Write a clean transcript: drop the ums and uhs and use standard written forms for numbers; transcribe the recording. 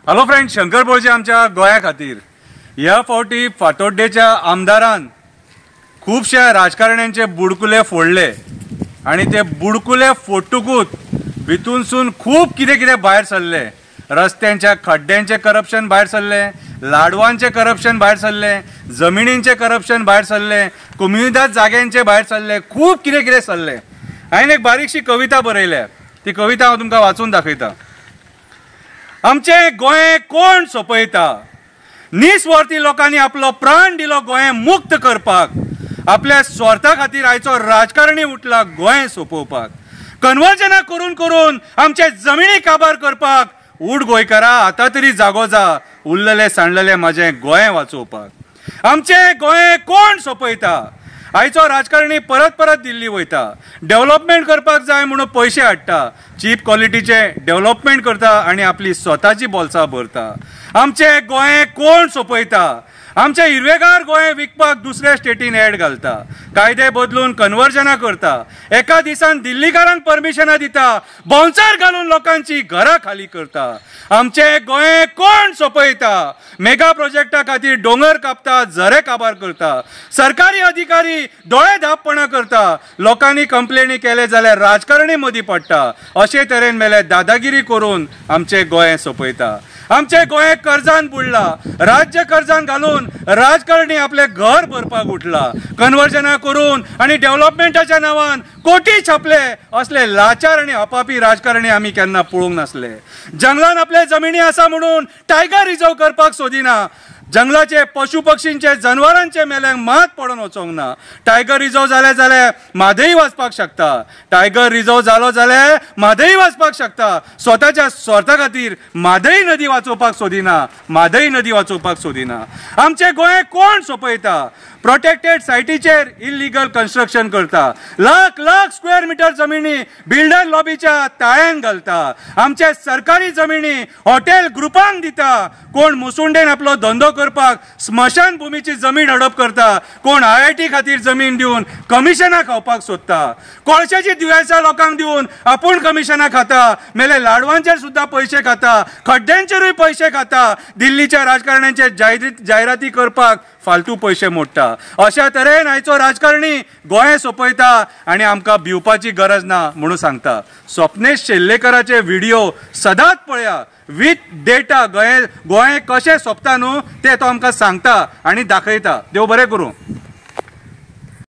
Hello friend, Shankar बोळचे आमच्या गोया खातीर ह्या फावटी फातोड्डेच्या आमदारान खूबशा राजकारण्यांचे बुडकुले फोडले आणि ते बुडकुले फोडटकूच भितूनसून खूब कितें कितें भायर सरले। रस्त्यांच्या खड्ड्यांचे करप्शन भायर सरले, लाडवांचे करप्शन भायर सरले, जमिनींचे करप्शन भायर सरले, कम्युनिदाद जाग्यांचे भायर सरले, खूब कितें कितें सरले। हांवें एक बारीकशी कविता बरयल्या, ती कविता हांव तुमकां वाचून दाखयता। आमचे गोंय कोण सोपयता? निस्वार्थी लोकांनी आपलो प्राण दिलो गोंय मुक्त करपाक। आपल्या स्वार्था खातीर आयचो राजकारणी उठला गोंय सोपोवपाक। कन्वर्जना करून करून आमचे जमिनी काबार करपाक। उठ गोंयकारा आतां तरी जागो जा, उरलेले सांडलेले म्हाजें गोंय वाचोवपाक। आमचे गोंय कोण सोपयता? आयचो राजकारणी परत परत दिल्ली वयता, डेव्हलपमेंट करपाक जाय म्हणून पयशे हाडटा, चीप क्वॉलिटीचे डेव्हलपमेंट करता आणि आपली स्वताची बोल्सां भरता। आमचे गोंय कोण सोपयता? आमचे हिरवेगार गोंय विकपाक दुसऱ्या स्टेटीन एड घालता, कायदे बदलून कन्वर्जना करता, एका दिसान दिल्लीकारांक परमिशनां दिता, बाउन्सर घालून लोकांची घरां खाली करता। आमचे गोंय कोण सोपयता? मेगा प्रोजेक्टा खातीर दोंगर कापता, झरे काबार करता, सरकारी अधिकारी दोळे धापपणां करता, लोकांनी कंप्लेनी केले जाल्यार राजकारणी मदीं पडटा। अशे तरेन मेले दादागिरी करून आमचे गोंय सोपयता। आमचे गोंय कर्जान बुडला, राज्य कर्जान घालून राजकारणी आपले घर भरपाक उठला। कन्वर्जना करून आणि डेव्हलपमेंटाच्या नांवान कोटी छापले, असले लाचार आणि अपापी राजकारणी आमी केन्ना पळोवंक नासले। जंगलान आपले जमिनी आसा म्हणून टायगर रिजर्व करपाक सोदिना, जंगलाचे पशु पक्षींचे जनावरांचे मेल्यांक मात पडून वचोंक ना। टायगर रिजर्व जाले जाल्यार म्हादई वाचपाक शकता, टायगर रिजर्व जालो जाल्यार म्हादई वाचपाक शकता। स्वताच्या स्वार्था खातीर म्हादई नदी वाचोवपाक सोदिना, म्हादई नदी वाचोवपाक सोदिना। आमचे गोंय कोण सोपयता? प्रोटेक्टेड सायटीचेर इल्लीगल कन्स्ट्रक्शन करता, लाख लाख स्क्वेअर मिटर जमिनी बिल्डर लॉबीच्या ताळ्यान घालता। आमचे सरकारी जमिनी हॉटेल ग्रुपांक दिता, कोण मुसुंडेन आपलो धंदो करपाक स्मशान भूमीची जमीन हडप करता, कोण IIT खातीर जमीन दिवन कमिशनां खावपाक सोदता, कोळशाची दुयेंसां लोकांक दिवन आपूण कमिशनां खाता, मेले लाडवांचेर सुद्धा पैसे खाता, खड्ड्यांचेरूय पैसे खाता, दिल्लीच्या राजकारण्यांचे जायराती करपाक फालतू पैसे मोडटा। अशा तरेन आयचो राजकारणी गोंय सोपयता आणि आमकां भिवपाची गरज ना म्हणून सांगता। स्वप्नेश शेल्लेकराचे व्हिडिओ सदांच पळया, विथ डेटा गोंय कशें सोंपता न्हू ते तो आमकां सांगता आणि दाखयता। देव बरें करूं।